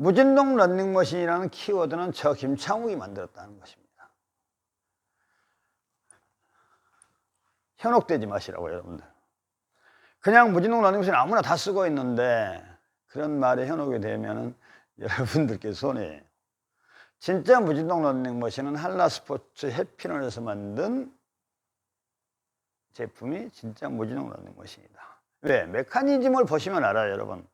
무진동 런닝머신이라는 키워드는 저 김창욱이 만들었다는 것입니다. 현혹되지 마시라고 여러분들. 그냥 무진동 런닝머신 아무나 다 쓰고 있는데 그런 말에 현혹이 되면 여러분들께 손해예요. 진짜 무진동 런닝머신은 한라스포츠 해피런에서 만든 제품이 진짜 무진동 런닝머신이다. 왜? 메커니즘을 보시면 알아요, 여러분.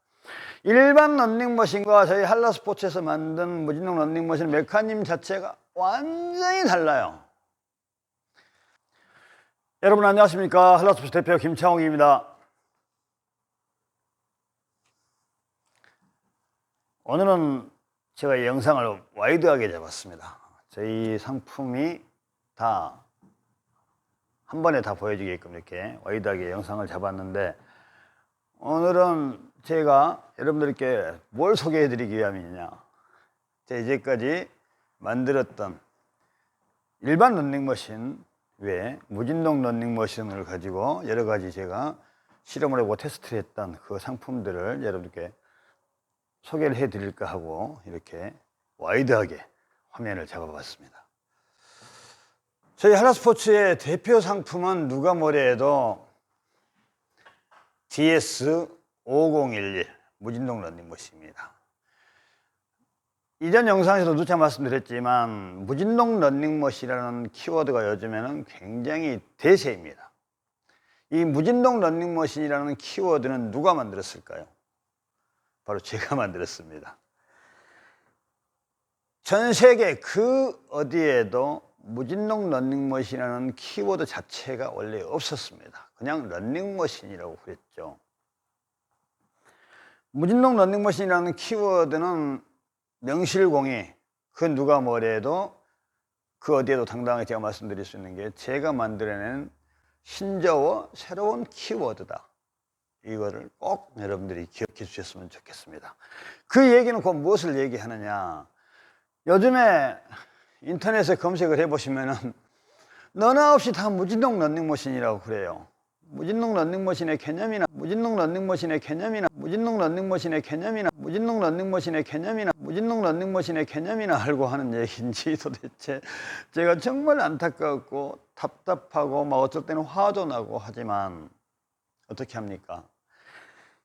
일반 런닝머신과 저희 한라스포츠에서 만든 무진동 런닝머신 메커니즘 자체가 완전히 달라요. 여러분 안녕하십니까? 한라스포츠 대표 김창욱입니다. 오늘은 제가 이 영상을 와이드하게 잡았습니다. 저희 상품이 다 한 번에 다 보여지게끔 이렇게 와이드하게 영상을 잡았는데, 오늘은 제가 여러분들께 뭘 소개해 드리기 위함이냐, 제가 이제까지 만들었던 일반 런닝머신 외에 무진동 런닝머신을 가지고 여러 가지 제가 실험을 하고 테스트를 했던 그 상품들을 여러분께 소개를 해 드릴까 하고 이렇게 와이드하게 화면을 잡아봤습니다. 저희 한라스포츠의 대표 상품은 누가 뭐래도 DS5011 무진동 런닝머신입니다. 이전 영상에서도 누차 말씀드렸지만 무진동 런닝머신이라는 키워드가 요즘에는 굉장히 대세입니다. 이 무진동 런닝머신이라는 키워드는 누가 만들었을까요? 바로 제가 만들었습니다. 전 세계 그 어디에도 무진동 런닝머신이라는 키워드 자체가 원래 없었습니다. 그냥 런닝머신이라고 그랬죠. 무진동 런닝머신이라는 키워드는 명실공히 그 누가 뭐래도 그 어디에도 당당하게 제가 말씀드릴 수 있는 게 제가 만들어낸 신저어 새로운 키워드다. 이거를 꼭 여러분들이 기억해 주셨으면 좋겠습니다. 그 얘기는 곧 무엇을 얘기하느냐, 요즘에 인터넷에 검색을 해보시면은 너나 없이 다 무진동 런닝머신이라고 그래요. 무진동 런닝머신의 개념이나 무진동 런닝머신의 개념이나 무진동 런닝머신의 개념이나 무진동 런닝머신의 개념이나 무진동 런닝머신의 개념이나 알고 하는 얘기인지 도대체 제가 정말 안타깝고 답답하고 막 어쩔 때는 화도 나고 하지만 어떻게 합니까?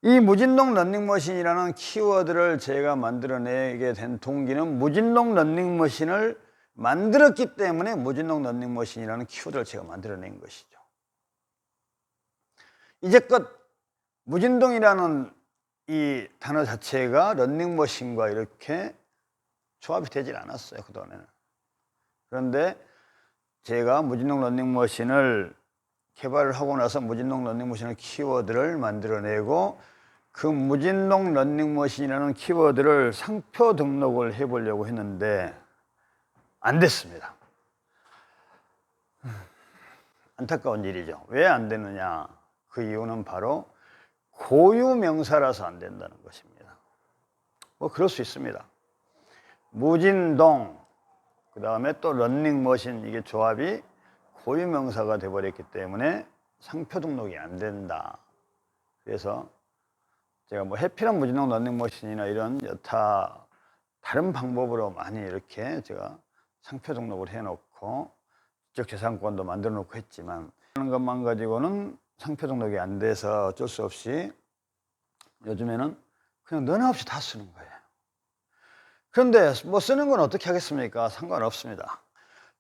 이 무진동 런닝머신이라는 키워드를 제가 만들어내게 된 동기는 무진동 런닝머신을 만들었기 때문에 무진동 런닝머신이라는 키워드를 제가 만들어낸 것이죠. 이제껏 무진동이라는 이 단어 자체가 런닝머신과 이렇게 조합이 되질 않았어요, 그동안에는. 그런데 제가 무진동 런닝머신을 개발을 하고 나서 무진동 런닝머신의 키워드를 만들어내고 그 무진동 런닝머신이라는 키워드를 상표 등록을 해보려고 했는데 안 됐습니다. 안타까운 일이죠. 왜 안 되느냐? 그 이유는 바로 고유명사라서 안 된다는 것입니다. 뭐 그럴 수 있습니다. 무진동, 그 다음에 또 런닝머신, 이게 조합이 고유명사가 돼버렸기 때문에 상표 등록이 안 된다. 그래서 제가 뭐 해피런 무진동 런닝머신이나 이런 여타 다른 방법으로 많이 이렇게 제가 상표 등록을 해놓고 지적재산권도 만들어 놓고 했지만 하는 것만 가지고는 상표 등록이 안 돼서 어쩔 수 없이 요즘에는 그냥 너나 없이 다 쓰는 거예요. 그런데 뭐 쓰는 건 어떻게 하겠습니까? 상관없습니다.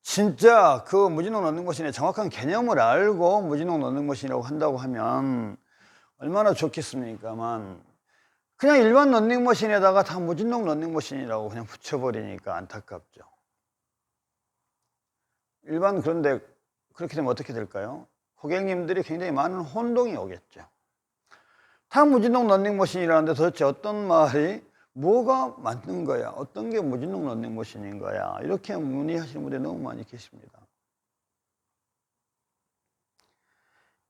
진짜 그 무진동 런닝머신의 정확한 개념을 알고 무진동 런닝머신이라고 한다고 하면 얼마나 좋겠습니까만, 그냥 일반 런닝머신에다가 다 무진동 런닝머신이라고 그냥 붙여버리니까 안타깝죠. 그런데 그렇게 되면 어떻게 될까요? 고객님들이 굉장히 많은 혼동이 오겠죠. 다 무진동 런닝머신이라는데 도대체 어떤 말이 뭐가 맞는 거야? 어떤 게 무진동 런닝머신인 거야? 이렇게 문의하시는 분들이 너무 많이 계십니다.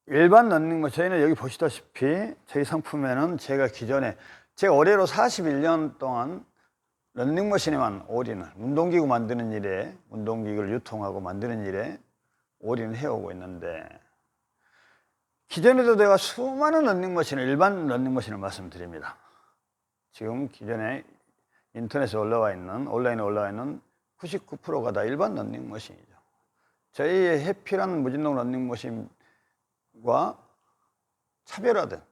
일반 런닝머신, 저희는 여기 보시다시피 저희 상품에는 제가 올해로 41년 동안 런닝머신에만 올인을, 운동기구 만드는 일에, 운동기구를 유통하고 만드는 일에 올인을 해오고 있는데, 기존에도 내가 수많은 런닝머신을, 일반 런닝머신을 말씀드립니다. 지금 기존에 인터넷에 올라와 있는, 온라인에 올라와 있는 99%가 다 일반 런닝머신이죠. 저희의 해피란 무진동 런닝머신과 차별화된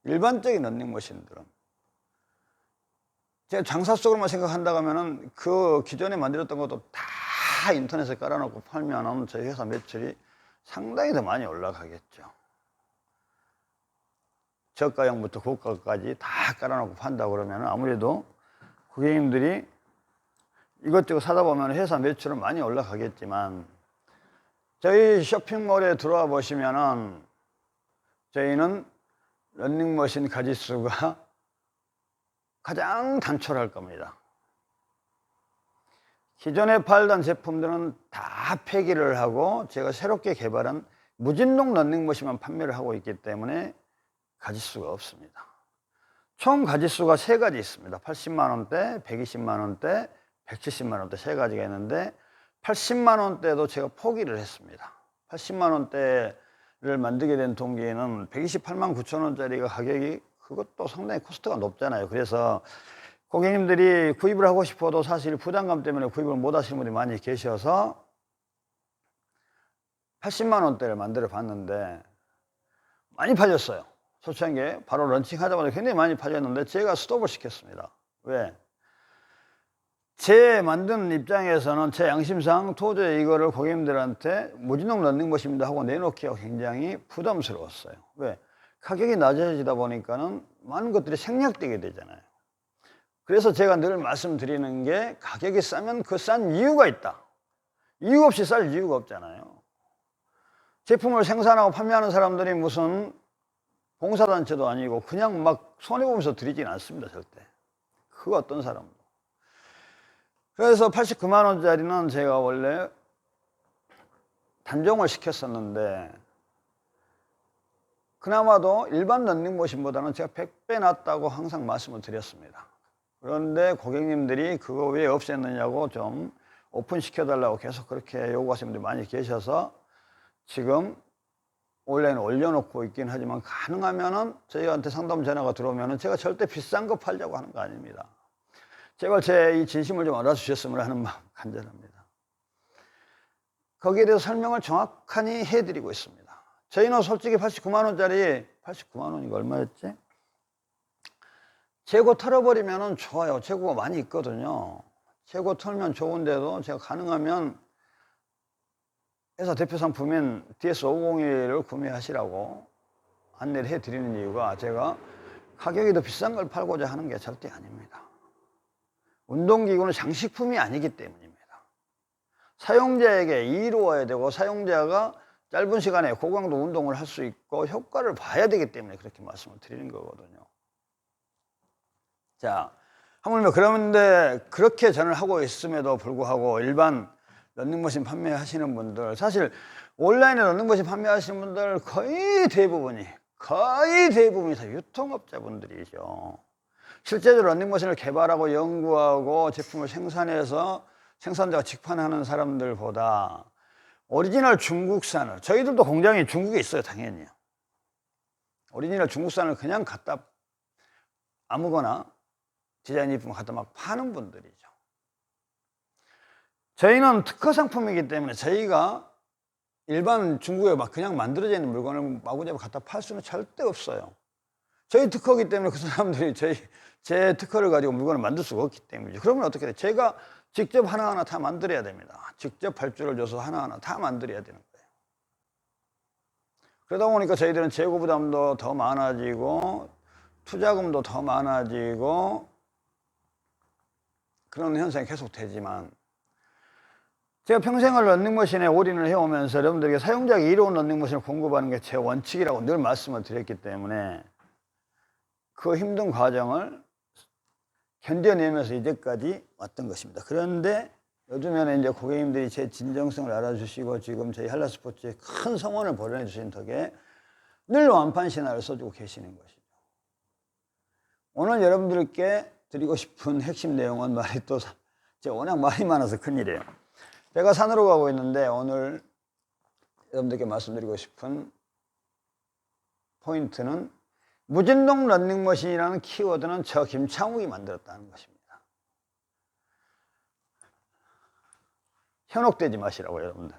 일반적인 런닝머신들은 제가 장사 속으로만 생각한다고 하면은 그 기존에 만들었던 것도 다 인터넷에 깔아놓고 팔면은 저희 회사 매출이 상당히 더 많이 올라가겠죠. 저가형부터 고가까지 다 깔아놓고 판다 그러면 아무래도 고객님들이 이것저것 사다 보면 회사 매출은 많이 올라가겠지만 저희 쇼핑몰에 들어와 보시면은 저희는 런닝머신 가짓수가 가장 단촐할 겁니다. 기존에 팔던 제품들은 다 폐기를 하고 제가 새롭게 개발한 무진동 런닝머신만 판매를 하고 있기 때문에 가짓수가 없습니다. 총 가짓수가 세 가지 있습니다. 80만 원대, 120만 원대, 170만 원대 세 가지가 있는데 80만 원대도 제가 포기를 했습니다. 80만 원대를 만들게 된 동기에는 128만 9천 원짜리가 가격이 그것도 상당히 코스트가 높잖아요. 그래서 고객님들이 구입을 하고 싶어도 사실 부담감 때문에 구입을 못 하시는 분들이 많이 계셔서 80만 원대를 만들어 봤는데 많이 팔렸어요. 솔직한 게 바로 런칭하자마자 굉장히 많이 팔렸는데 제가 스톱을 시켰습니다. 왜? 제 만든 입장에서는 제 양심상 도저히 이거를 고객님들한테 무진동 런닝머신입니다 하고 내놓기가 굉장히 부담스러웠어요. 왜? 가격이 낮아지다 보니까는 많은 것들이 생략되게 되잖아요. 그래서 제가 늘 말씀드리는 게 가격이 싸면 그 싼 이유가 있다. 이유 없이 쌀 이유가 없잖아요. 제품을 생산하고 판매하는 사람들이 무슨 봉사단체도 아니고 그냥 막 손해보면서 드리진 않습니다. 절대. 그 어떤 사람도. 그래서 89만 원짜리는 제가 원래 단종을 시켰었는데 그나마도 일반 런닝머신보다는 제가 100배 낫다고 항상 말씀을 드렸습니다. 그런데 고객님들이 그거 왜 없앴느냐고 좀 오픈시켜달라고 계속 그렇게 요구하시는 분들이 많이 계셔서 지금 온라인에 올려놓고 있긴 하지만 가능하면은 저희한테 상담 전화가 들어오면은 제가 절대 비싼 거 팔자고 하는 거 아닙니다. 제발 제 이 진심을 좀 알아주셨으면 하는 마음 간절합니다. 거기에 대해서 설명을 정확하게 해드리고 있습니다. 저희는 솔직히 89만 원짜리 89만 원이가 얼마였지? 재고 털어버리면 좋아요. 재고가 많이 있거든요. 재고 털면 좋은데도 제가 가능하면 회사 대표 상품인 DS501을 구매하시라고 안내를 해드리는 이유가 제가 가격이 더 비싼 걸 팔고자 하는 게 절대 아닙니다. 운동기구는 장식품이 아니기 때문입니다. 사용자에게 이로워야 되고 사용자가 짧은 시간에 고강도 운동을 할 수 있고 효과를 봐야 되기 때문에 그렇게 말씀을 드리는 거거든요. 자, 하물며 그런데 그렇게 저는 하고 있음에도 불구하고 일반 런닝머신 판매하시는 분들, 사실 온라인에 런닝머신 판매하시는 분들 거의 대부분이 다 유통업자분들이죠. 실제로 런닝머신을 개발하고 연구하고 제품을 생산해서 생산자가 직판하는 사람들보다 오리지널 중국산을, 저희들도 공장이 중국에 있어요, 당연히요. 오리지널 중국산을 그냥 갖다 아무거나 디자인 제품 갖다 막 파는 분들이죠. 저희는 특허 상품이기 때문에 저희가 일반 중국에 막 그냥 만들어져 있는 물건을 마구잡이 갖다 팔 수는 절대 없어요. 저희 특허이기 때문에 그 사람들이 제 특허를 가지고 물건을 만들 수가 없기 때문이죠. 그러면 어떻게 돼요? 제가 직접 하나하나 다 만들어야 됩니다. 직접 발주를 줘서 하나하나 다 만들어야 되는 거예요. 그러다 보니까 저희들은 재고 부담도 더 많아지고 투자금도 더 많아지고 그런 현상이 계속 되지만 제가 평생을 런닝머신에 올인을 해오면서 여러분들에게 사용자에게 이로운 런닝머신을 공급하는 게 제 원칙이라고 늘 말씀을 드렸기 때문에 그 힘든 과정을 견뎌내면서 이제까지 왔던 것입니다. 그런데 요즘에는 이제 고객님들이 제 진정성을 알아주시고 지금 저희 한라스포츠에 큰 성원을 보내주신 덕에 늘 완판 신화를 써주고 계시는 것이죠. 오늘 여러분들께 드리고 싶은 핵심 내용은 말이 또 제가 워낙 말이 많아서 큰일이에요. 제가 산으로 가고 있는데 오늘 여러분들께 말씀드리고 싶은 포인트는 무진동 런닝머신이라는 키워드는 저 김창욱이 만들었다는 것입니다. 현혹되지 마시라고 여러분들.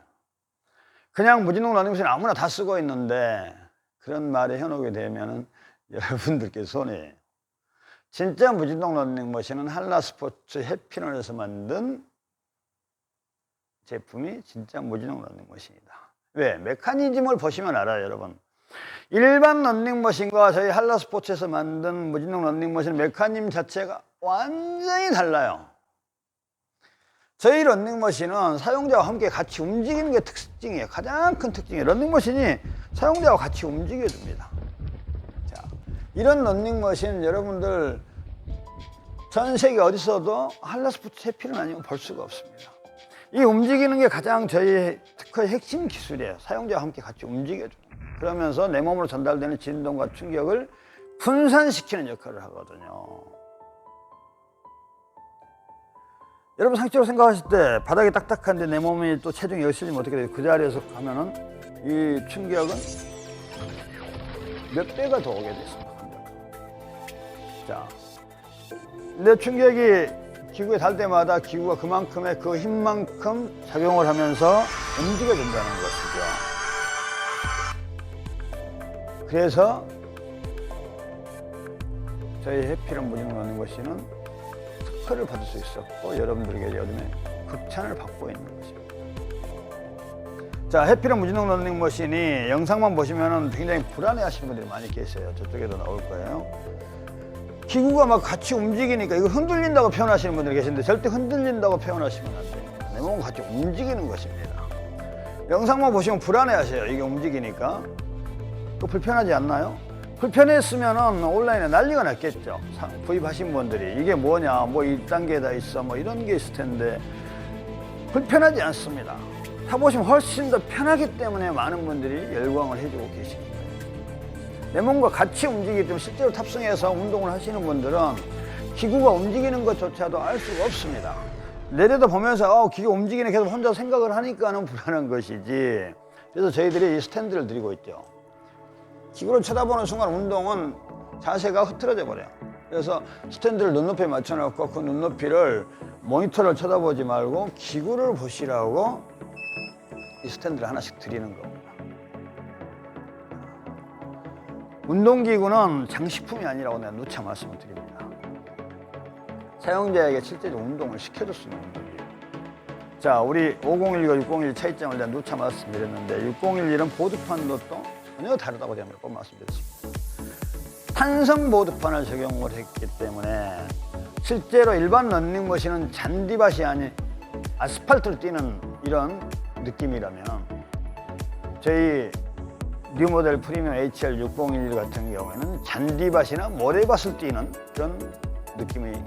그냥 무진동 러닝머신 아무나 다 쓰고 있는데 그런 말에 현혹이 되면은 여러분들께 손해예요. 진짜 무진동 러닝머신은 한라스포츠 해피런에서 만든 제품이 진짜 무진동 러닝머신이다. 왜? 메커니즘을 보시면 알아요, 여러분. 일반 러닝머신과 저희 한라스포츠에서 만든 무진동 러닝머신 메커니즘 자체가 완전히 달라요. 저희 러닝머신은 사용자와 함께 같이 움직이는 게 특징이에요. 가장 큰 특징이에요. 러닝머신이 사용자와 같이 움직여줍니다. 자, 이런 러닝머신 여러분들 전 세계 어디서도 한라스포츠 해피런 아니면 볼 수가 없습니다. 이 움직이는 게 가장 저희 특허의 핵심 기술이에요. 사용자와 함께 같이 움직여줘요. 그러면서 내 몸으로 전달되는 진동과 충격을 분산시키는 역할을 하거든요. 여러분 상식적으로 생각하실 때 바닥이 딱딱한데 내 몸이 또 체중이 여기 실리면 어떻게 돼요? 그 자리에서 가면은 이 충격은 몇 배가 더 오게 돼 있습니다. 자, 내 충격이 기구에 닿을 때마다 기구가 그만큼의 그 힘만큼 작용을 하면서 움직여준다는 것이죠. 그래서 저희 해피런 무진동 러닝머신은 특허를 받을 수 있었고 여러분들에게 요즘에 극찬을 받고 있는 것입니다. 자, 해피런 무진동 러닝머신이 영상만 보시면 굉장히 불안해 하시는 분들이 많이 계세요. 저쪽에도 나올 거예요. 기구가 막 같이 움직이니까 이거 흔들린다고 표현하시는 분들이 계신데 절대 흔들린다고 표현하시면 안 돼요. 내 몸과 같이 움직이는 것입니다. 영상만 보시면 불안해 하세요. 이게 움직이니까. 그거 불편하지 않나요? 불편했으면 온라인에 난리가 났겠죠. 구입하신 분들이 이게 뭐냐, 뭐 1단계다 있어, 뭐 이런 게 있을 텐데 불편하지 않습니다. 타보시면 훨씬 더 편하기 때문에 많은 분들이 열광을 해주고 계십니다. 내 몸과 같이 움직이기 때문에 실제로 탑승해서 운동을 하시는 분들은 기구가 움직이는 것조차도 알 수가 없습니다. 내려다 보면서 기구 움직이네 계속 혼자 생각을 하니까는 불안한 것이지. 그래서 저희들이 이 스탠드를 드리고 있죠. 기구를 쳐다보는 순간 운동은 자세가 흐트러져 버려요. 그래서 스탠드를 눈높이에 맞춰놓고 그 눈높이를 모니터를 쳐다보지 말고 기구를 보시라고 이 스탠드를 하나씩 드리는 겁니다. 운동기구는 장식품이 아니라고 내가 누차 말씀을 드립니다. 사용자에게 실제로 운동을 시켜줄 수 있는 운동기구. 자, 우리 501과 601 차이점을 내가 누차 말씀드렸는데 601은 보드판도 또 전혀 다르다고 제가 몇 번 말씀드렸습니다. 탄성 보드판을 적용을 했기 때문에 실제로 일반 러닝머신은 잔디밭이 아닌 아스팔트를 뛰는 이런 느낌이라면 저희 뉴모델 프리미엄 HR6011 같은 경우에는 잔디밭이나 모래밭을 뛰는 그런 느낌이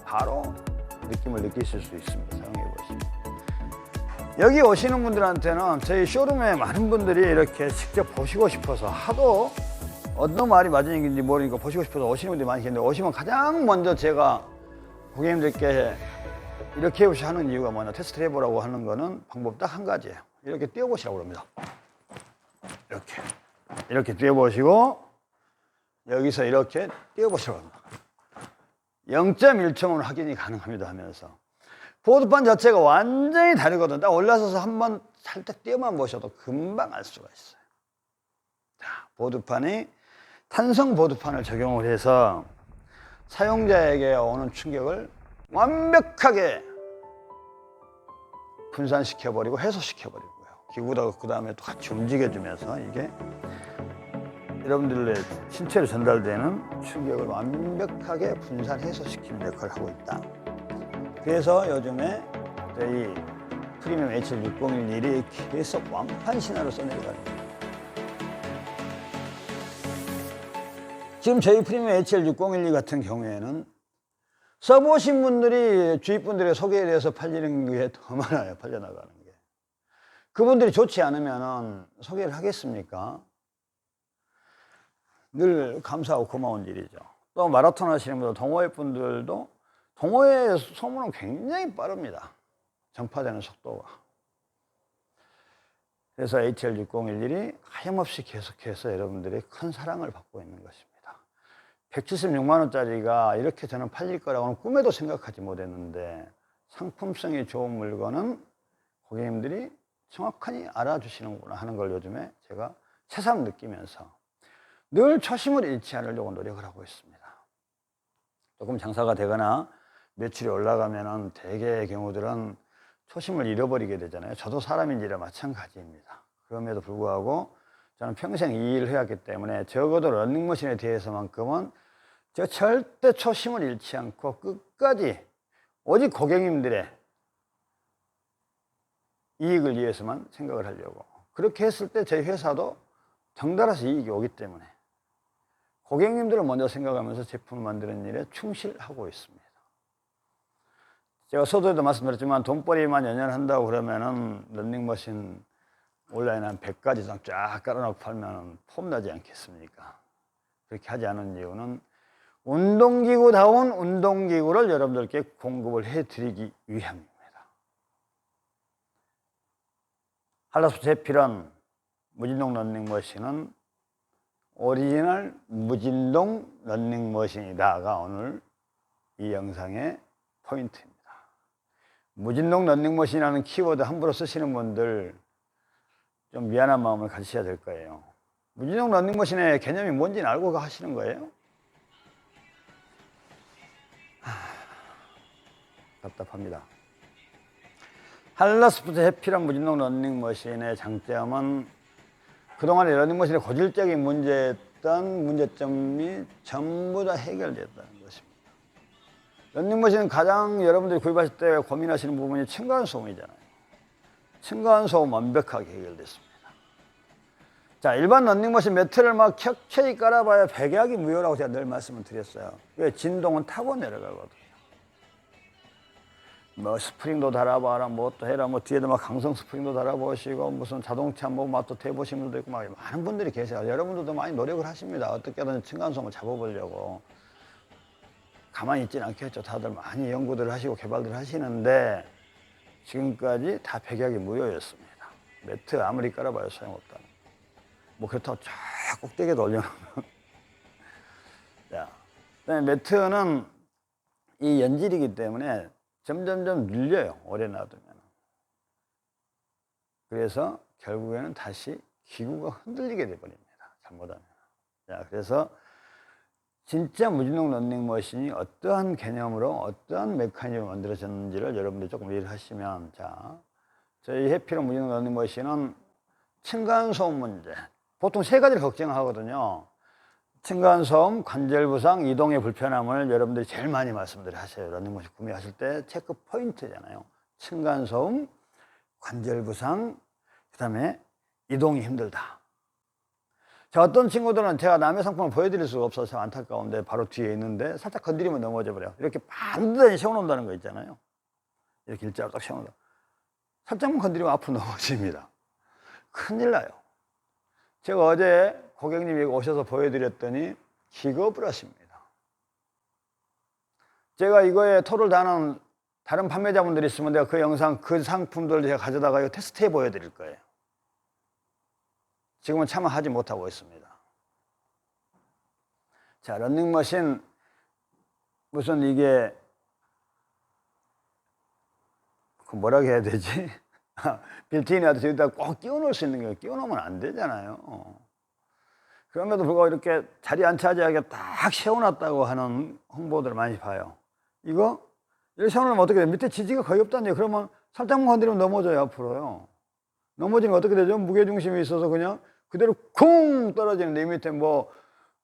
바로 느낌을 느끼실 수 있습니다. 사용해 보시면. 여기 오시는 분들한테는 저희 쇼룸에 많은 분들이 이렇게 직접 보시고 싶어서 하도 어떤 말이 맞은지 모르니까 보시고 싶어서 오시는 분들이 많이 계신데 오시면 가장 먼저 제가 고객님들께 이렇게 하는 이유가 뭐냐 테스트를 해보라고 하는 거는 방법 딱 한 가지예요. 이렇게 뛰어보시라고 합니다. 이렇게 뛰어보시고 여기서 이렇게 뛰어보시라고 합니다. 0.1초면 확인이 가능합니다 하면서 보드판 자체가 완전히 다르거든요. 딱 올라서서 한번 살짝 뛰어만 보셔도 금방 알 수가 있어요. 자, 보드판이 탄성 보드판을 적용을 해서 사용자에게 오는 충격을 완벽하게 분산시켜버리고 해소시켜버리고요. 기구도 그 다음에 또 같이 움직여주면서 이게 여러분들의 신체로 전달되는 충격을 완벽하게 분산 해소시키는 역할을 하고 있다. 그래서 요즘에 저희 프리미엄 HR6011이 계속 완판 신화로 써내려가는 거예요. 지금 저희 프리미엄 HR6012 같은 경우에는 써보신 분들이 주위 분들의 소개에 대해서 팔리는 게 더 많아요. 팔려나가는 게. 그분들이 좋지 않으면 소개를 하겠습니까? 늘 감사하고 고마운 일이죠. 또 마라톤 하시는 분들, 동호회 분들도 동호회 소문은 굉장히 빠릅니다. 전파되는 속도가. 그래서 HR6011이 하염없이 계속해서 여러분들의 큰 사랑을 받고 있는 것입니다. 176만 원짜리가 이렇게 저는 팔릴 거라고는 꿈에도 생각하지 못했는데 상품성이 좋은 물건은 고객님들이 정확하게 알아주시는구나 하는 걸 요즘에 제가 새삼 느끼면서 늘 초심을 잃지 않으려고 노력을 하고 있습니다. 조금 장사가 되거나 매출이 올라가면은 대개의 경우들은 초심을 잃어버리게 되잖아요. 저도 사람인지라 마찬가지입니다. 그럼에도 불구하고 저는 평생 이 일을 해왔기 때문에 적어도 러닝머신에 대해서만큼은 제가 절대 초심을 잃지 않고 끝까지 오직 고객님들의 이익을 위해서만 생각을 하려고, 그렇게 했을 때 저희 회사도 덩달아서 이익이 오기 때문에 고객님들을 먼저 생각하면서 제품을 만드는 일에 충실하고 있습니다. 제가 서두에도 말씀드렸지만 돈벌이만 연연한다고 그러면은 러닝머신 온라인 한 100가지 이상 쫙 깔아놓고 팔면 폼나지 않겠습니까? 그렇게 하지 않은 이유는 운동기구다운 운동기구를 여러분들께 공급을 해드리기 위함입니다. 할라스포츠 해필은 무진동 러닝머신은 오리지널 무진동 러닝머신이다가 오늘 이 영상의 포인트입니다. 무진동 러닝머신이라는 키워드 함부로 쓰시는 분들 좀 미안한 마음을 가지셔야 될 거예요. 무진동 러닝머신의 개념이 뭔지는 알고 하시는 거예요? 답답합니다. 할라스포츠 해피란 무진동 러닝머신의 장점은 그동안의 러닝머신의 고질적인 문제였던 문제점이 전부 다 해결됐다는 것입니다. 러닝머신은 가장 여러분들이 구입하실 때 고민하시는 부분이 층간소음이잖아요. 층간소음 완벽하게 해결됐습니다. 자, 일반 러닝머신 매트를 막 켜켜이 깔아봐야 백약이 무효라고 제가 늘 말씀을 드렸어요. 왜? 진동은 타고 내려가거든요. 뭐 스프링도 달아봐라, 뭐 또 해라, 뭐 뒤에도 막 강성 스프링도 달아보시고 무슨 자동차 뭐 맛도 대보신 분도 있고 막 많은 분들이 계세요. 여러분들도 많이 노력을 하십니다. 어떻게든 층간소음을 잡아보려고. 가만히 있지는 않겠죠. 다들 많이 연구들 하시고 개발들 하시는데 지금까지 다 백약이 무효였습니다. 매트 아무리 깔아봐야 소용없다. 뭐 그렇다고 쫙 꼭대기에 올려놓으면 자, 그다음에 매트는 이 연질이기 때문에 점점점 밀려요. 오래 놔두면. 그래서 결국에는 다시 기구가 흔들리게 돼버립니다. 잘못하면. 자, 그래서 진짜 무진동 러닝머신이 어떠한 개념으로 어떠한 메커니즘으로 만들어졌는지를 여러분들이 조금 이해를 하시면, 자, 저희 해피로 무진동 러닝머신은 층간소음 문제, 보통 세 가지를 걱정하거든요. 층간소음, 관절 부상, 이동의 불편함을 여러분들이 제일 많이 말씀들 하세요. 러닝머신 구매하실 때 체크 포인트잖아요. 층간소음, 관절 부상, 그 다음에 이동이 힘들다. 자, 어떤 친구들은 제가 남의 상품을 보여드릴 수가 없어서 안타까운데 바로 뒤에 있는데 살짝 건드리면 넘어져 버려요. 이렇게 반드시 세워놓는다는 거 있잖아요. 이렇게 일자로 딱 세워놓는다. 살짝만 건드리면 앞으로 넘어집니다. 큰일 나요. 제가 어제 고객님이 오셔서 보여드렸더니 기겁을 하십니다. 제가 이거에 토를 다하는 다른 판매자분들이 있으면 내가 그 영상, 그 상품들을 제가 가져다가 이거 테스트해 보여드릴 거예요. 지금은 차마 하지 못하고 있습니다. 자, 러닝머신 무슨 이게 뭐라고 해야 되지? 빌트인이라도 여기다 꼭 끼워놓을 수 있는 게 끼워놓으면 안 되잖아요. 그럼에도 불구하고 이렇게 자리 안 차지하게 딱 세워놨다고 하는 홍보들을 많이 봐요. 이거 이렇게 세워놓으면 어떻게 돼요? 밑에 지지가 거의 없다는 얘기예요. 그러면 살짝만 건드리면 넘어져요, 앞으로요. 넘어지면 어떻게 되죠? 무게중심이 있어서 그냥 그대로 쿵 떨어지는 내 밑에 뭐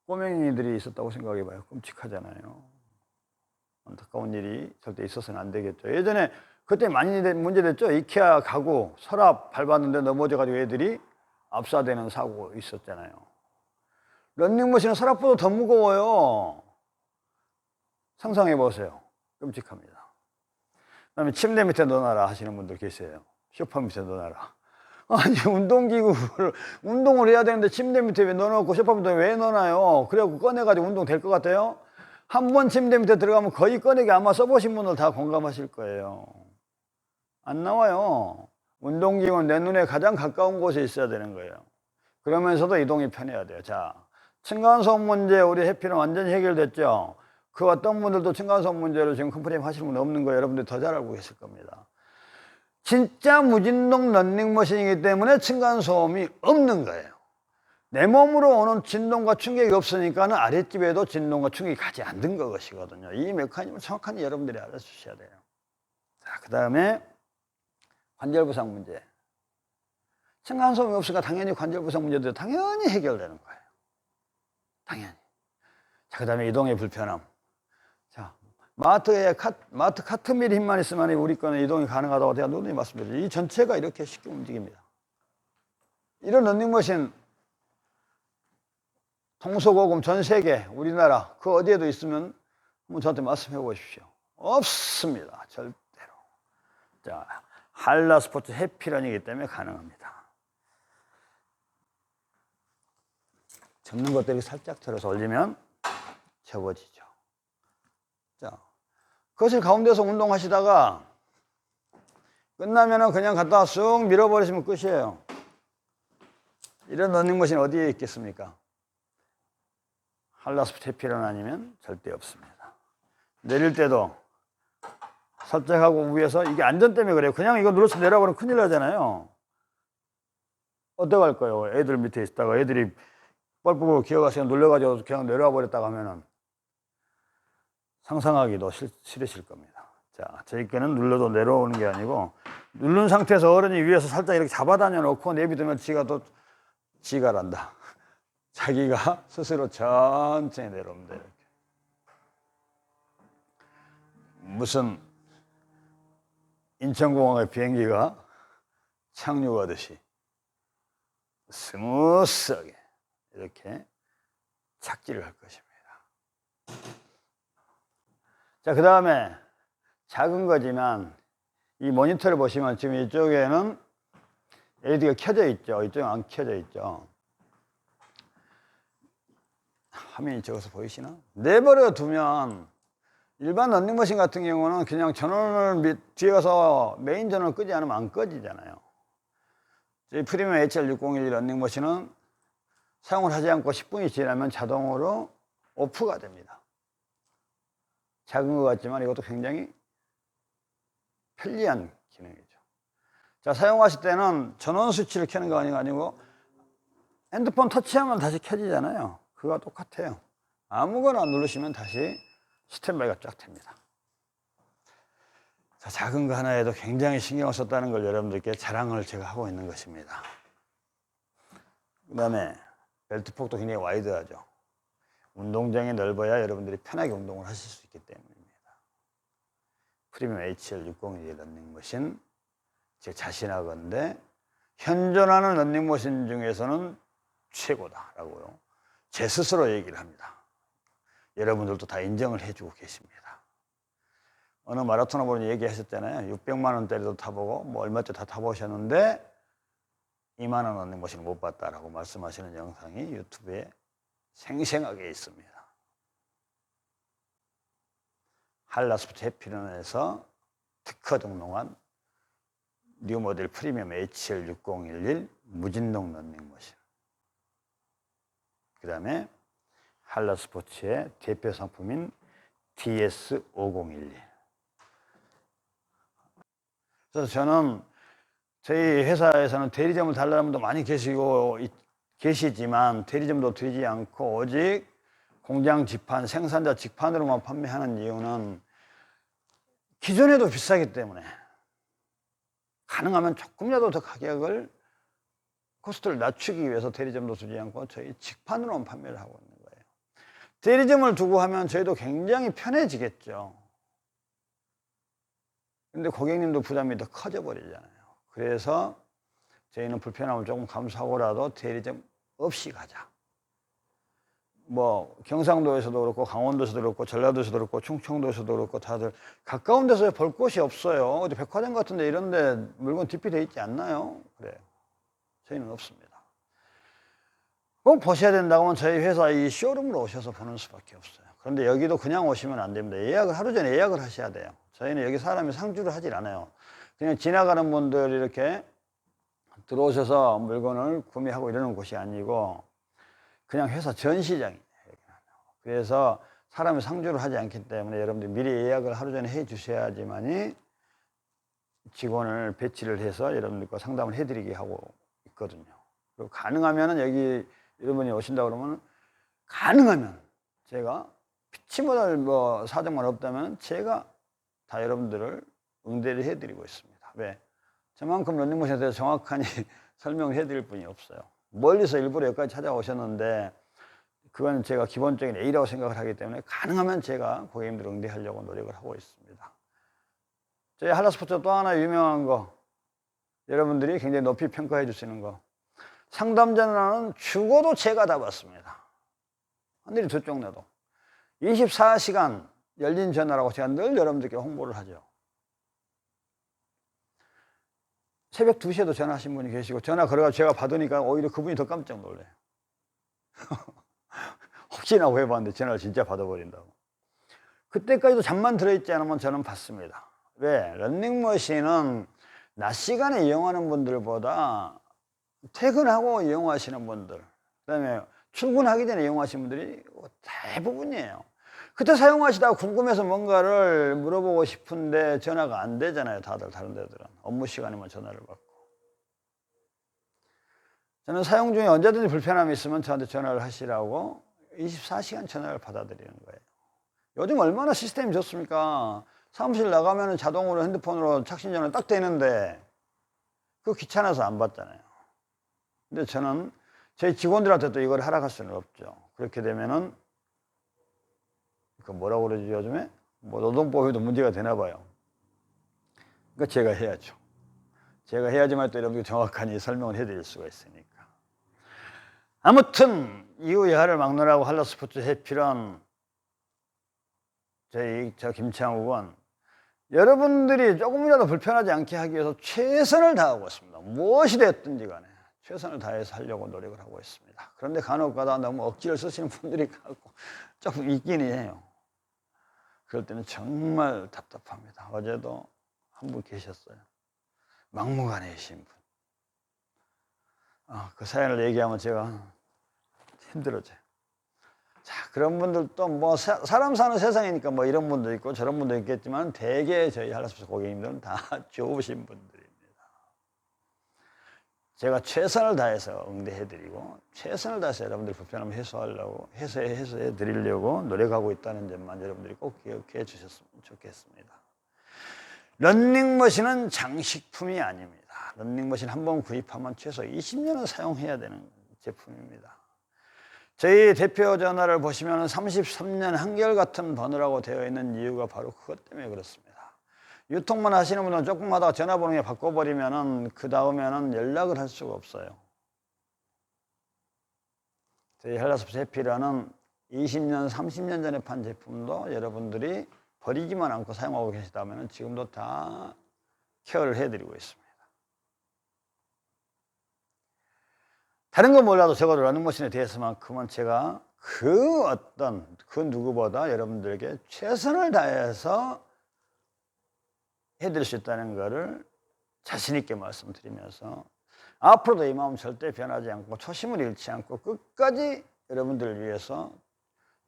꼬맹이들이 있었다고 생각해봐요. 끔찍하잖아요. 안타까운 일이 절대 있어서는 안 되겠죠. 예전에 그때 많이 문제됐죠. 이케아 가구 서랍 밟았는데 넘어져가지고 애들이 압사되는 사고 있었잖아요. 런닝머신은 서랍보다 더 무거워요. 상상해보세요. 끔찍합니다. 그 다음에 침대 밑에 넣어놔라 하시는 분들 계세요. 소파 밑에 넣어놔라. 아니, 운동기구를 운동을 해야 되는데 침대 밑에 왜 넣어놓고 소파 밑에 왜 넣어놔요? 그래갖고 꺼내가지고 운동 될 것 같아요? 한 번 침대 밑에 들어가면 거의 꺼내기 아마 써보신 분들 다 공감하실 거예요. 안 나와요. 운동기구는 내 눈에 가장 가까운 곳에 있어야 되는 거예요. 그러면서도 이동이 편해야 돼요. 자, 층간소음 문제 우리 해피는 완전히 해결됐죠. 그 어떤 분들도 층간소음 문제로 지금 컴플레인 하시는 분 없는 거 여러분들 더 잘 알고 계실 겁니다. 진짜 무진동 런닝머신이기 때문에 층간소음이 없는 거예요. 내 몸으로 오는 진동과 충격이 없으니까는 아랫집에도 진동과 충격이 가지 않는 것이거든요. 이 메커니즘을 정확하게 여러분들이 알아주셔야 돼요. 자, 그 다음에 관절부상 문제. 층간소음이 없으니까 당연히 관절부상 문제도 당연히 해결되는 거예요. 당연히. 자, 그 다음에 이동의 불편함. 자, 마트 카트밀 힘만 있으면 우리 거는 이동이 가능하다고 제가 누누이 말씀드리죠. 이 전체가 이렇게 쉽게 움직입니다. 이런 런닝머신 동서고금 전 세계 우리나라 그 어디에도 있으면 한번 저한테 말씀해 보십시오. 없습니다. 절대로. 자, 한라스포츠 해피런이기 때문에 가능합니다. 접는 것들이 살짝 들어서 올리면 접어지죠. 자, 그것을 가운데서 운동하시다가 끝나면은 그냥 갖다 쑥 밀어버리시면 끝이에요. 이런 런닝머신 어디에 있겠습니까? 한라스포츠 해피런 아니면 절대 없습니다. 내릴 때도 살짝 하고 위에서 이게 안전 때문에 그래요. 그냥 이거 눌러서 내려버리면 큰일 나잖아요. 어떡할 거예요? 애들 밑에 있다가 애들이 뻘뻘 기어가서 눌려가지고 그냥 내려와 버렸다가 하면은 상상하기도 싫으실 겁니다. 자, 저희 거는 눌러도 내려오는 게 아니고 누른 상태에서 어른이 위에서 살짝 이렇게 잡아다녀 놓고 내비두면 지가 란다. 자기가 스스로 천천히 내려옵니다. 이렇게. 무슨 인천공항의 비행기가 착륙하듯이 스무스하게 이렇게 착지를 할 것입니다. 자, 그 다음에 작은 거지만 이 모니터를 보시면 지금 이쪽에는 LED가 켜져 있죠. 이쪽은 안 켜져 있죠. 화면이 적어서 보이시나? 내버려 두면 일반 런닝머신 같은 경우는 그냥 전원을 뒤에 가서 메인 전원을 끄지 않으면 안 꺼지잖아요. 저희 프리미엄 HR601 런닝머신은 사용을 하지 않고 10분이 지나면 자동으로 오프가 됩니다. 작은 것 같지만 이것도 굉장히 편리한 기능이죠. 자, 사용하실 때는 전원 스위치를 켜는 거 아니고 핸드폰 터치하면 다시 켜지잖아요. 그거와 똑같아요. 아무거나 누르시면 다시 스탠바이가 쫙 됩니다. 자, 작은 거 하나에도 굉장히 신경을 썼다는 걸 여러분들께 자랑을 제가 하고 있는 것입니다. 그 다음에 벨트폭도 굉장히 와이드하죠. 운동장이 넓어야 여러분들이 편하게 운동을 하실 수 있기 때문입니다. 프리미엄 HR601 런닝머신, 제 자신하건대 현존하는 런닝머신 중에서는 최고다라고요. 제 스스로 얘기를 합니다. 여러분들도 다 인정을 해주고 계십니다. 어느 마라토너 분이 얘기하셨잖아요. 600만 원짜리도 타보고 뭐 얼마짜리 다 타보셨는데 2만 원 런닝머신을 못 봤다라고 말씀하시는 영상이 유튜브에 생생하게 있습니다. 한라스포츠 해피런에서 특허 등록한 뉴 모델 프리미엄 HR6011 무진동 런닝머신. 그 다음에 한라스포츠의 대표 상품인 DS5011. 그래서 저는 저희 회사에서는 대리점을 달라는 분도 많이 계시지만 대리점도 되지 않고 오직 공장 직판, 생산자 직판으로만 판매하는 이유는 기존에도 비싸기 때문에 가능하면 조금이라도 더 가격을 코스트를 낮추기 위해서 대리점도 두지 않고 저희 직판으로만 판매를 하고 있는 거예요. 대리점을 두고 하면 저희도 굉장히 편해지겠죠. 근데 고객님도 부담이 더 커져 버리잖아요. 그래서 저희는 불편함을 조금 감수하고라도 대리점 없이 가자. 뭐 경상도에서도 그렇고 강원도에서도 그렇고 전라도에서도 그렇고 충청도에서도 그렇고 다들 가까운 데서 볼 곳이 없어요. 어디 백화점 같은 데 이런 데 물건 디피돼 있지 않나요? 그래요. 저희는 없습니다. 꼭 보셔야 된다고 하면 저희 회사 이 쇼룸으로 오셔서 보는 수밖에 없어요. 그런데 여기도 그냥 오시면 안 됩니다. 하루 전에 예약을 하셔야 돼요. 저희는 여기 사람이 상주를 하질 않아요. 그냥 지나가는 분들 이렇게 들어오셔서 물건을 구매하고 이러는 곳이 아니고 그냥 회사 전시장이에요. 그래서 사람이 상주를 하지 않기 때문에 여러분들 미리 예약을 하루 전에 해 주셔야지만이 직원을 배치를 해서 여러분들과 상담을 해드리게 하고 있거든요. 그리고 가능하면은 여기 여러분이 오신다 그러면 가능하면 제가 피치 못할 뭐 사정만 없다면 제가 다 여러분들을 응대를 해드리고 있습니다. 왜? 저만큼 런닝머신에 대해서 정확하니 설명을 해드릴 분이 없어요. 멀리서 일부러 여기까지 찾아오셨는데 그건 제가 기본적인 A라고 생각을 하기 때문에 가능하면 제가 고객님들을 응대하려고 노력을 하고 있습니다. 저희 한라스포츠 또 하나 유명한 거, 여러분들이 굉장히 높이 평가해 주시는 거, 상담 전화는 죽어도 제가 다 받습니다. 하늘이 두 쪽 내도 24시간 열린 전화라고 제가 늘 여러분들께 홍보를 하죠. 새벽 2시에도 전화하신 분이 계시고 전화 걸어가지고 제가 받으니까 오히려 그분이 더 깜짝 놀래요. 혹시나 해봤는데 전화를 진짜 받아버린다고. 그때까지도 잠만 들어있지 않으면 저는 받습니다. 왜? 런닝머신은 낮 시간에 이용하는 분들보다 퇴근하고 이용하시는 분들, 그 다음에 출근하기 전에 이용하시는 분들이 대부분이에요. 그때 사용하시다가 궁금해서 뭔가를 물어보고 싶은데 전화가 안 되잖아요. 다들 다른 데들은 업무 시간이면 전화를 받고. 저는 사용 중에 언제든지 불편함이 있으면 저한테 전화를 하시라고 24시간 전화를 받아들이는 거예요. 요즘 얼마나 시스템이 좋습니까? 사무실 나가면 자동으로 핸드폰으로 착신 전화 딱 되는데 그거 귀찮아서 안 받잖아요. 근데 저는 저희 직원들한테 또 이걸 하락할 수는 없죠. 그렇게 되면은 그 뭐라고 그러지 요즘에? 뭐 노동법에도 문제가 되나 봐요. 그러니까 제가 해야죠. 제가 해야지만 또 여러분께 정확하게 설명을 해드릴 수가 있으니까. 아무튼 이후 여하를 막론하고 한라스포츠 해피런 저 김창욱은 여러분들이 조금이라도 불편하지 않게 하기 위해서 최선을 다하고 있습니다. 무엇이 됐든지 간에 최선을 다해서 하려고 노력을 하고 있습니다. 그런데 간혹가다 너무 억지를 쓰시는 분들이 조금 있긴 해요. 그럴 때는 정말 답답합니다. 어제도 한 분 계셨어요. 막무가내이신 분. 그 사연을 얘기하면 제가 힘들어져요. 자, 그런 분들도 뭐 사람 사는 세상이니까 뭐 이런 분도 있고 저런 분도 있겠지만 대개 저희 한라스포츠 고객님들은 다 좋으신 분들입니다. 제가 최선을 다해서 응대해드리고 최선을 다해서 여러분들 불편함을 해소하려고 해소해드리려고 노력하고 있다는 점만 여러분들이 꼭 기억해 주셨으면 좋겠습니다. 런닝머신은 장식품이 아닙니다. 런닝머신 한 번 구입하면 최소 20년은 사용해야 되는 제품입니다. 저희 대표 전화를 보시면 33년 한결같은 번호라고 되어 있는 이유가 바로 그것 때문에 그렇습니다. 유통만 하시는 분은 조금 하다가 전화번호 바꿔버리면은 그 다음에는 연락을 할 수가 없어요. 저희 한라스포츠 해피라는 20년, 30년 전에 판 제품도 여러분들이 버리지만 않고 사용하고 계시다면 지금도 다 케어를 해드리고 있습니다. 다른 건 몰라도 적어도 러닝머신에 대해서만큼은 제가 그 누구보다 여러분들에게 최선을 다해서 해드릴 수 있다는 것을 자신있게 말씀드리면서 앞으로도 이 마음 절대 변하지 않고 초심을 잃지 않고 끝까지 여러분들을 위해서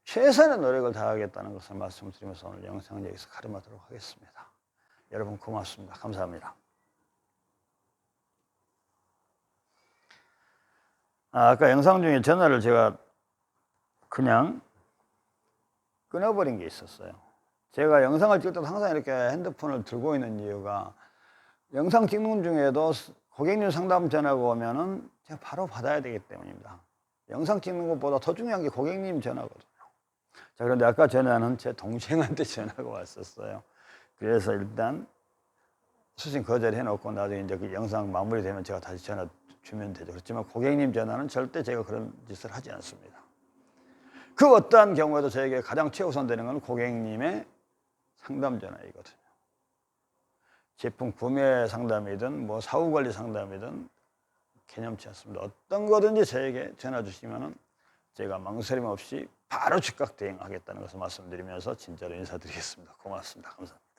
최선의 노력을 다하겠다는 것을 말씀드리면서 오늘 영상을 여기서 가름하도록 하겠습니다. 여러분 고맙습니다. 감사합니다. 아까 영상 중에 전화를 제가 그냥 끊어버린 게 있었어요. 제가 영상을 찍을 때도 항상 이렇게 핸드폰을 들고 있는 이유가 영상 찍는 중에도 고객님 상담 전화가 오면은 제가 바로 받아야 되기 때문입니다. 영상 찍는 것보다 더 중요한 게 고객님 전화거든요. 자, 그런데 아까 전화는 제 동생한테 전화가 왔었어요. 그래서 일단 수신 거절해 놓고 나중에 이제 그 영상 마무리되면 제가 다시 전화 주면 되죠. 그렇지만 고객님 전화는 절대 제가 그런 짓을 하지 않습니다. 그 어떠한 경우에도 저에게 가장 최우선 되는 건 고객님의 상담 전화이거든요. 제품 구매 상담이든 뭐 사후 관리 상담이든 개념치 않습니다. 어떤 거든지 저에게 전화 주시면은 제가 망설임 없이 바로 즉각 대응하겠다는 것을 말씀드리면서 진짜로 인사드리겠습니다. 고맙습니다. 감사합니다.